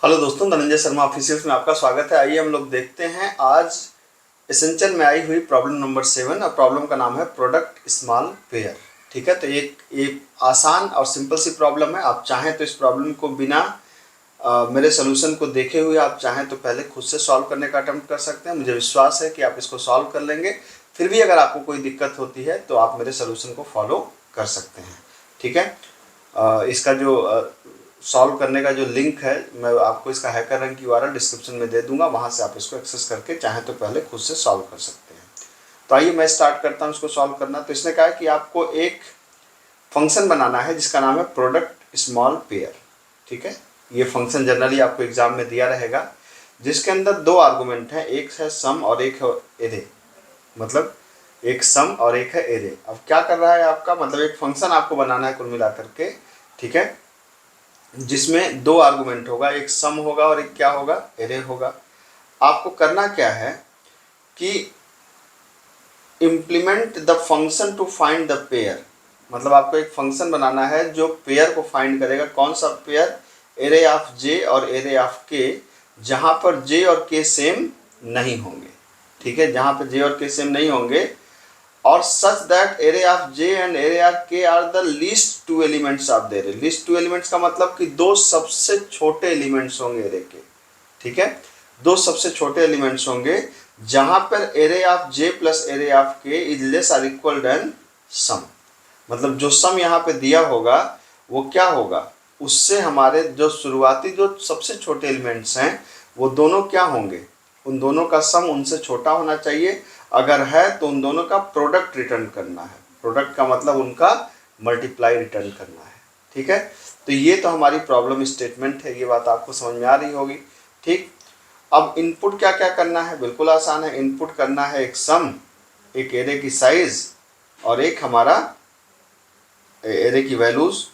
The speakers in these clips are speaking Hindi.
हेलो दोस्तों, धनंजय शर्मा ऑफिशियल्स में आपका स्वागत है। आइए हम लोग देखते हैं आज एसेंशियल में आई हुई प्रॉब्लम नंबर 7 और प्रॉब्लम का नाम है प्रोडक्ट स्मॉल पेयर। ठीक है, तो एक आसान और सिंपल सी प्रॉब्लम है। आप चाहें तो इस प्रॉब्लम को बिना मेरे सोल्यूशन को देखे हुए आप चाहें तो पहले खुद से सॉल्व करने का अटेम्प्ट कर सकते हैं। मुझे विश्वास है कि आप इसको सॉल्व कर लेंगे। फिर भी अगर आपको कोई दिक्कत होती है तो आप मेरे सोल्यूशन को फॉलो कर सकते हैं। ठीक है, इसका जो सॉल्व करने का जो लिंक है मैं आपको इसका हैकर रैंक यूआरएल डिस्क्रिप्शन में दे दूंगा, वहाँ से आप इसको एक्सेस करके चाहें तो पहले खुद से सॉल्व कर सकते हैं। तो आइए मैं स्टार्ट करता हूँ इसको सॉल्व करना। तो इसने कहा है कि आपको एक फंक्शन बनाना है जिसका नाम है प्रोडक्ट स्मॉल पेयर। ठीक है, ये फंक्शन जनरली आपको एग्जाम में दिया रहेगा, जिसके अंदर दो आर्गूमेंट हैं, एक है सम और एक है एरे। मतलब एक सम और एक है एरे। अब क्या कर रहा है आपका, मतलब एक फंक्शन आपको बनाना है कुल मिलाकर के। ठीक है, जिसमें दो आर्गुमेंट होगा, एक सम होगा और एक क्या होगा, एरे होगा। आपको करना क्या है कि implement the function to find the pair. मतलब आपको एक फंक्शन बनाना है जो पेयर को फाइंड करेगा। कौन सा पेयर? एरे ऑफ जे और एरे ऑफ के, जहां पर जे और के सेम नहीं होंगे। ठीक है, जहां पर जे और के सेम नहीं होंगे और such that array of j and array of k are the least two elements of the array. Least two elements का मतलब कि दो सबसे छोटे एलिमेंट्स होंगे एरे के। ठीक है, दो सबसे छोटे एलिमेंट्स होंगे जहां पर array of J plus array of के इज लेस और इक्वल देन सम। मतलब जो सम यहाँ पे दिया होगा वो क्या होगा, उससे हमारे जो शुरुआती जो सबसे छोटे एलिमेंट्स हैं वो दोनों क्या होंगे, उन दोनों का सम उनसे छोटा होना चाहिए। अगर है तो उन दोनों का प्रोडक्ट रिटर्न करना है। प्रोडक्ट का मतलब उनका मल्टीप्लाई रिटर्न करना है। ठीक है, तो ये तो हमारी प्रॉब्लम स्टेटमेंट है, ये बात आपको समझ में आ रही होगी। ठीक, अब इनपुट क्या क्या करना है, बिल्कुल आसान है। इनपुट करना है एक सम, एक एरे की साइज और एक हमारा एरे की वैल्यूज।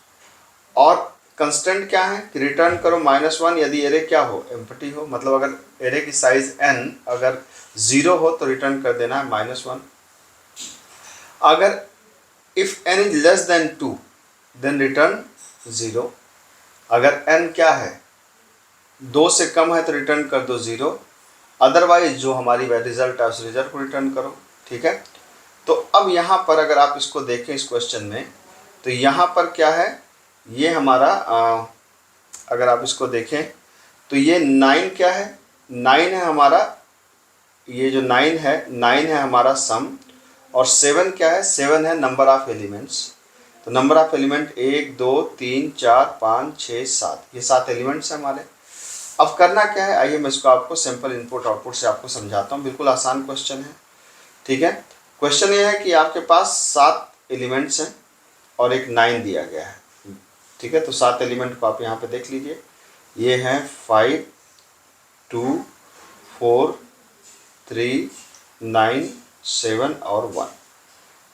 और कंस्टेंट क्या है कि रिटर्न करो -1 यदि एरे क्या हो, एम्प्टी हो। मतलब अगर एरे की साइज n अगर 0 हो तो रिटर्न कर देना है -1। अगर if n is less than 2 then return 0। अगर n क्या है, 2 से कम है तो रिटर्न कर दो 0। अदरवाइज जो हमारी रिजल्ट है उस रिजल्ट को रिटर्न करो। ठीक है, तो अब यहाँ पर अगर आप इसको देखें इस क्वेश्चन में, तो यहाँ पर क्या है, ये हमारा अगर आप इसको देखें तो ये 9 क्या है, 9 है हमारा, ये जो 9 है हमारा सम। और 7 क्या है, 7 है नंबर ऑफ एलिमेंट्स। तो नंबर ऑफ एलिमेंट 1 2 3 4 5 6 7, ये 7 एलिमेंट्स हैं हमारे। अब करना क्या है, आइए मैं इसको आपको सिंपल इनपुट आउटपुट से आपको समझाता हूँ। बिल्कुल आसान क्वेश्चन है। ठीक है, क्वेश्चन ये है कि आपके पास 7 एलिमेंट्स हैं और एक 9 दिया गया है। ठीक है, तो 7 एलिमेंट को आप यहाँ पे देख लीजिए। ये हैं 5 2 4 3 9 7 और 1,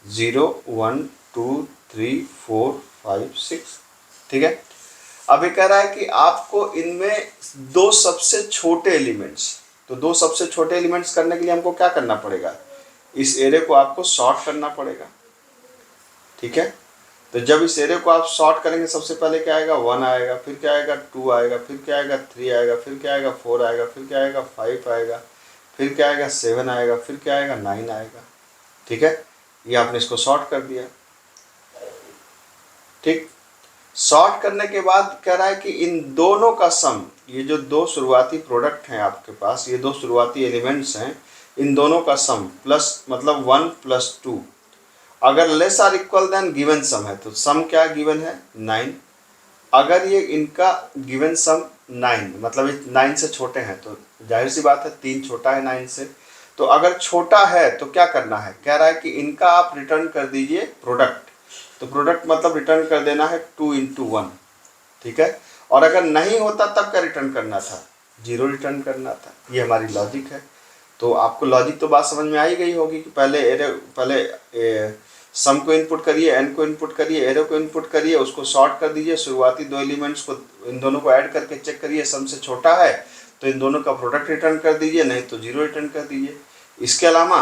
0 1 2 3 4 5 6। ठीक है, अब ये कह रहा है कि आपको इनमें दो सबसे छोटे एलिमेंट्स, तो दो सबसे छोटे एलिमेंट्स करने के लिए हमको क्या करना पड़ेगा, इस एरे को आपको सॉर्ट करना पड़ेगा। ठीक है, तो जब इस एरे को आप सॉर्ट करेंगे सबसे पहले क्या आएगा, 1 आएगा, फिर क्या आएगा 2 आएगा, फिर क्या आएगा 3 आएगा, फिर क्या आएगा 4 आएगा, फिर क्या आएगा 5 आएगा, फिर क्या आएगा 7 आएगा, फिर क्या आएगा 9 आएगा। ठीक है, ये आपने इसको सॉर्ट कर दिया। ठीक, सॉर्ट करने के बाद कह रहा है कि इन दोनों का सम, ये जो दो शुरुआती प्रोडक्ट हैं आपके पास, ये दो शुरुआती एलिमेंट्स हैं, इन दोनों का सम प्लस मतलब 1 + 2 अगर less or equal than given sum है, तो सम क्या गिवन है 9। अगर ये इनका गिवन सम 9 मतलब ये 9 से छोटे हैं, तो जाहिर सी बात है 3 छोटा है 9 से। तो अगर छोटा है तो क्या करना है, कह रहा है कि इनका आप रिटर्न कर दीजिए प्रोडक्ट। तो प्रोडक्ट मतलब रिटर्न कर देना है 2 × 1। ठीक है, और अगर नहीं होता तब क्या रिटर्न करना था, 0 रिटर्न करना था। ये हमारी लॉजिक है। तो आपको लॉजिक तो बात समझ में आ ही गई होगी कि पहले सम को इनपुट करिए, एन को इनपुट करिए, एरो को इनपुट करिए, उसको सॉर्ट कर दीजिए, शुरुआती दो एलिमेंट्स को इन दोनों को ऐड करके चेक करिए, सम से छोटा है तो इन दोनों का प्रोडक्ट रिटर्न कर दीजिए, नहीं तो 0 रिटर्न कर दीजिए। इसके अलावा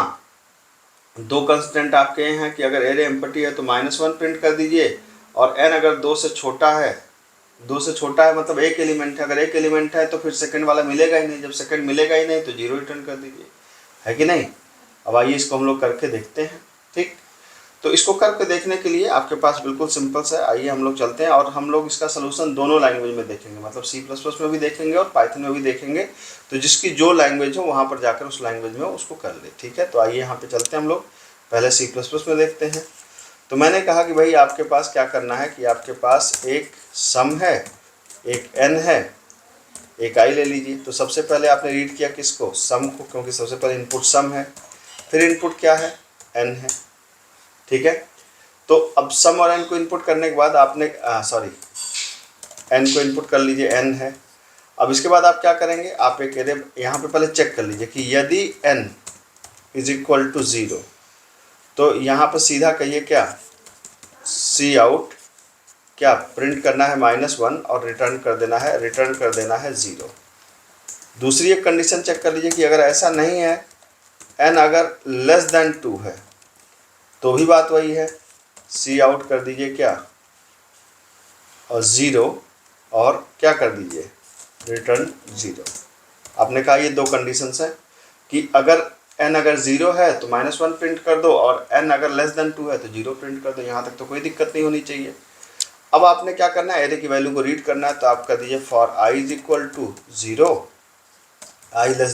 दो कंस्टेंट आपके हैं कि अगर एरे एम्प्टी है तो -1 प्रिंट कर दीजिए, और एन अगर 2 से छोटा है 2 से छोटा है मतलब एक एलिमेंट है, अगर एक एलिमेंट है तो फिर सेकंड वाला मिलेगा ही नहीं, जब सेकंड मिलेगा ही नहीं तो 0 रिटर्न कर दीजिए, है कि नहीं। अब आइए इसको हम लोग करके देखते हैं। ठीक, तो इसको करके देखने के लिए आपके पास बिल्कुल सिंपल सा है, आइए हम लोग चलते हैं और हम लोग इसका सोल्यूशन दोनों लैंग्वेज में देखेंगे, मतलब C++ में भी देखेंगे और पाइथन में भी देखेंगे। तो जिसकी जो लैंग्वेज हो वहाँ पर जाकर उस लैंग्वेज में उसको कर ले। ठीक है, तो आइए यहाँ पे चलते हैं हम लोग, पहले C++ में देखते हैं। तो मैंने कहा कि भाई आपके पास क्या करना है कि आपके पास एक सम है, एक n है, एक i ले लीजिए। तो सबसे पहले आपने रीड किया किसको, सम को, क्योंकि सबसे पहले इनपुट सम है, फिर इनपुट क्या है, n है। ठीक है, तो अब सम और n को इनपुट करने के बाद आपने n को इनपुट कर लीजिए, n है। अब इसके बाद आप क्या करेंगे, आप एक एरे यहाँ पे पहले चेक कर लीजिए कि यदि n इज इक्वल टू 0 तो यहाँ पर सीधा कहिए क्या, सी आउट क्या प्रिंट करना है -1 और रिटर्न कर देना है 0। दूसरी एक कंडीशन चेक कर लीजिए कि अगर ऐसा नहीं है, n अगर लेस देन 2 है तो भी बात वही है, सी आउट कर दीजिए क्या और 0 और क्या कर दीजिए, रिटर्न 0। आपने कहा ये 2 कंडीशंस हैं कि अगर n अगर 0 है तो -1 प्रिंट कर दो और n अगर लेस देन 2 है तो 0 प्रिंट कर दो। यहाँ तक तो कोई दिक्कत नहीं होनी चाहिए। अब आपने क्या करना है, एरे की वैल्यू को रीड करना है, तो आप कर दीजिए for i is equal to 0, i less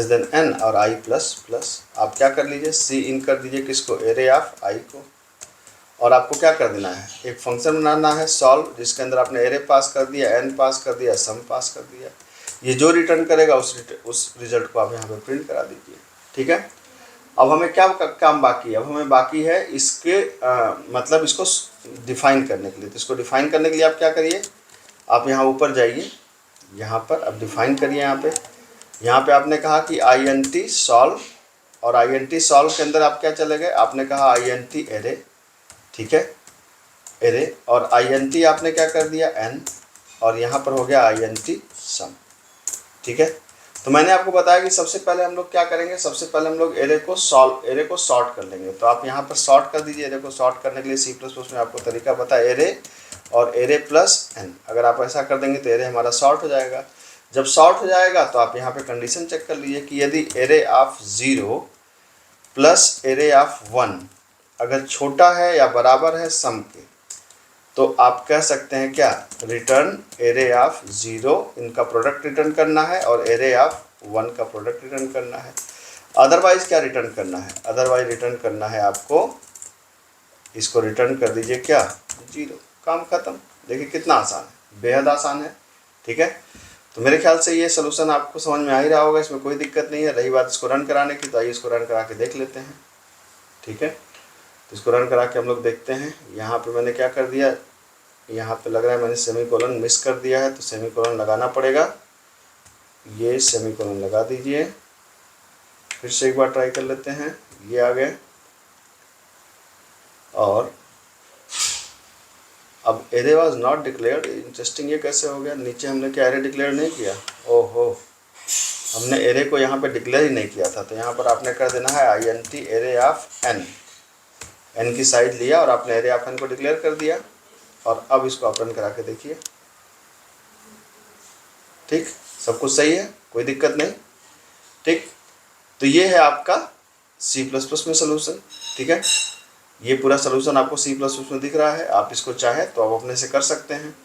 than n और i प्लस प्लस। आप क्या कर लीजिए, सी इन कर दीजिए किसको, एरे ऑफ i को। और आपको क्या कर देना है, एक फंक्शन बनाना है सॉल्व, जिसके अंदर आपने एरे पास कर दिया, n पास कर दिया, सम पास कर दिया। ये जो रिटर्न करेगा उस रिजल्ट को आप यहाँ पे प्रिंट करा दीजिए। ठीक है, अब हमें क्या काम बाकी है, अब हमें बाकी है इसके मतलब इसको डिफाइन करने के लिए। तो इसको डिफाइन करने के लिए आप क्या करिए, आप यहाँ ऊपर जाइए, यहाँ पर अब डिफाइन करिए। यहाँ पे आपने कहा कि int सॉल्व, और int सॉल्व के अंदर आप क्या चले गए, आपने कहा int एरे। ठीक है, एरे और int आपने क्या कर दिया, n, और यहाँ पर हो गया int सम। ठीक है, तो मैंने आपको बताया कि सबसे पहले हम लोग क्या करेंगे, सबसे पहले हम लोग एरे को सॉर्ट कर लेंगे। तो आप यहाँ पर सॉर्ट कर दीजिए। एरे को सॉर्ट करने के लिए C++ में आपको तरीका पता है, एरे और एरे प्लस n। अगर आप ऐसा कर देंगे तो एरे हमारा सॉर्ट हो जाएगा। जब सॉर्ट हो जाएगा तो आप यहाँ पे कंडीशन चेक कर लीजिए कि यदि array of 0 plus array of 1 अगर छोटा है या बराबर है सम के, तो आप कह सकते हैं क्या, रिटर्न एरे ऑफ 0 इनका प्रोडक्ट रिटर्न करना है और एरे ऑफ 1 का प्रोडक्ट रिटर्न करना है। अदरवाइज क्या रिटर्न करना है, अदरवाइज रिटर्न करना है आपको, इसको रिटर्न कर दीजिए क्या, 0। काम खत्म। देखिए कितना आसान है, बेहद आसान है। ठीक है, तो मेरे ख्याल से ये सोल्यूशन आपको समझ में आ ही रहा होगा, इसमें कोई दिक्कत नहीं है। रही बात इसको रन कराने की, तो आइए इसको रन करा के देख लेते हैं। ठीक है, तो इसको रन करा के हम लोग देखते हैं। यहाँ पे मैंने क्या कर दिया, यहाँ पे लग रहा है मैंने सेमीकोलन मिस कर दिया है, तो सेमीकोलन लगाना पड़ेगा। ये सेमीकोलन लगा दीजिए, फिर से एक बार ट्राई कर लेते हैं। ये आ गए, और अब array was not declared. Interesting, ये कैसे हो गया, नीचे हमने क्या एरे डिक्लेयर नहीं किया, ओहो, हमने एरे को यहाँ पे डिक्लेयर ही नहीं किया था। तो यहाँ पर आपने कर देना है int array of n, n की साइड लिया और आपने एरे ऑफ n को डिक्लेयर कर दिया। और अब इसको आप रन करा के देखिए। ठीक, सब कुछ सही है, कोई दिक्कत नहीं। ठीक, तो ये है आपका C++ में सोल्यूशन। ठीक है, ये पूरा सोल्यूशन आपको C++ में दिख रहा है। आप इसको चाहे तो आप अपने से कर सकते हैं।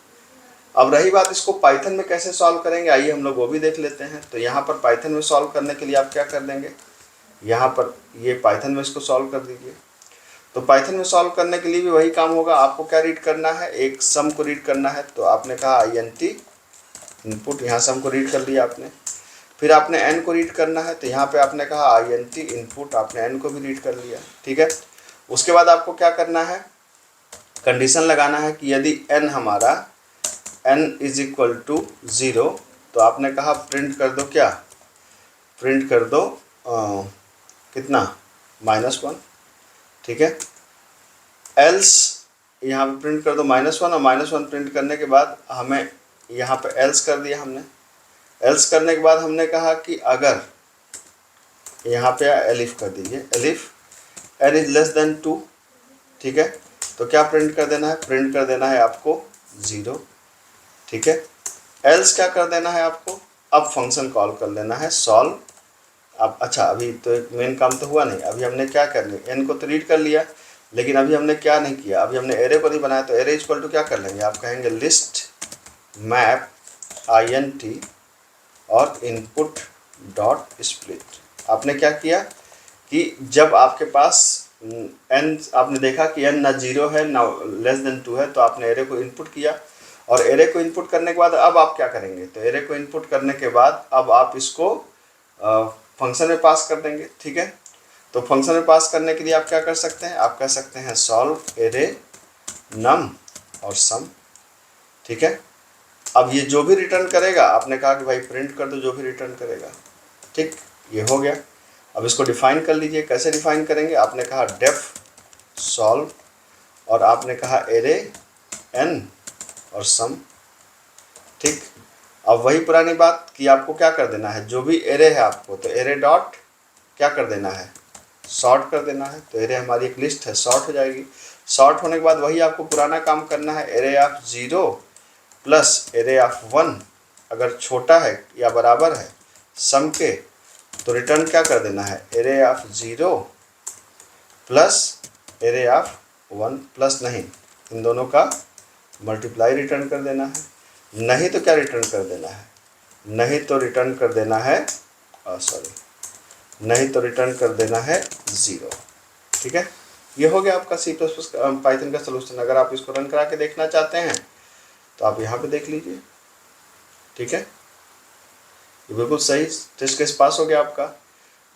अब रही बात इसको पाइथन में कैसे सॉल्व करेंगे, आइए हम लोग वो भी देख लेते हैं। तो यहाँ पर पाइथन में सॉल्व करने के लिए आप क्या कर देंगे, यहाँ पर ये पाइथन में इसको सॉल्व कर दीजिए। तो पाइथन में सॉल्व करने के लिए भी वही काम होगा। आपको क्या रीड करना है, एक सम को रीड करना है। तो आपने कहा int इनपुट, यहाँ सम को रीड कर लिया आपने। फिर आपने n को रीड करना है, तो यहाँ पे आपने कहा int इनपुट, आपने n को भी रीड कर लिया। ठीक है, उसके बाद आपको क्या करना है, कंडीशन लगाना है कि यदि n हमारा n इज इक्वल टू 0, तो आपने कहा प्रिंट कर दो क्या, प्रिंट कर दो कितना, -1। ठीक है, एल्स यहाँ पे प्रिंट कर दो -1, और -1 प्रिंट करने के बाद हमें यहाँ पे एल्स कर दिया हमने। एल्स करने के बाद हमने कहा कि अगर यहाँ पे एलिफ कर दीजिए, elif n is less than 2। ठीक है, तो क्या प्रिंट कर देना है, प्रिंट कर देना है आपको 0, ठीक है। एल्स क्या कर देना है आपको, अब फंक्शन कॉल कर लेना है सॉल्व। अब अच्छा, अभी तो एक मेन काम तो हुआ नहीं, अभी हमने क्या कर लिया, एन को तो रीड कर लिया, लेकिन अभी हमने क्या नहीं किया, अभी हमने एरे को नहीं बनाया, तो एरे इक्वल टू क्या कर लेंगे, आप कहेंगे लिस्ट मैप int और इनपुट डॉट स्प्लिट। आपने क्या किया कि जब आपके पास n, आपने देखा कि n ना 0 है ना <2 है, तो आपने एरे को इनपुट किया, और एरे को इनपुट करने के बाद अब आप क्या करेंगे, तो एरे को इनपुट करने के बाद अब आप इसको फंक्शन में पास कर देंगे, ठीक है। तो फंक्शन में पास करने के लिए आप क्या कर सकते हैं, आप कह सकते हैं सॉल्व एरे नम और सम, ठीक है। अब ये जो भी रिटर्न करेगा, आपने कहा कि भाई प्रिंट कर दो जो भी रिटर्न करेगा, ठीक, ये हो गया। अब इसको डिफाइन कर लीजिए, कैसे डिफाइन करेंगे, आपने कहा डेफ सॉल्व और आपने कहा एरे n और सम, ठीक। अब वही पुरानी बात कि आपको क्या कर देना है, जो भी एरे है आपको, तो एरे डॉट क्या कर देना है, सॉर्ट कर देना है। तो एरे हमारी एक लिस्ट है, सॉर्ट हो जाएगी। सॉर्ट होने के बाद वही आपको पुराना काम करना है, array of 0 plus array of 1 अगर छोटा है या बराबर है सम के, तो रिटर्न क्या कर देना है, array of 0 plus array of 1 plus नहीं, इन दोनों का मल्टीप्लाई रिटर्न कर देना है। नहीं तो क्या रिटर्न कर देना है, नहीं तो रिटर्न कर देना है नहीं तो रिटर्न कर देना है 0, ठीक है। ये हो गया आपका C++ पाइथन का सलूशन। अगर आप इसको रन करा के देखना चाहते हैं तो आप यहाँ पे देख लीजिए, ठीक है। ये बिल्कुल सही टेस्ट केस पास हो गया आपका।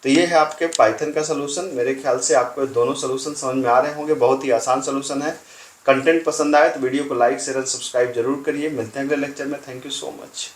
तो ये है आपके पाइथन का सलूशन। मेरे ख्याल से आपको दोनों सलूशन समझ में आ रहे होंगे, बहुत ही आसान सलूशन है। कंटेंट पसंद आए तो वीडियो को लाइक शेयर और सब्सक्राइब जरूर करिए। मिलते हैं अगले लेक्चर में। Thank you so much.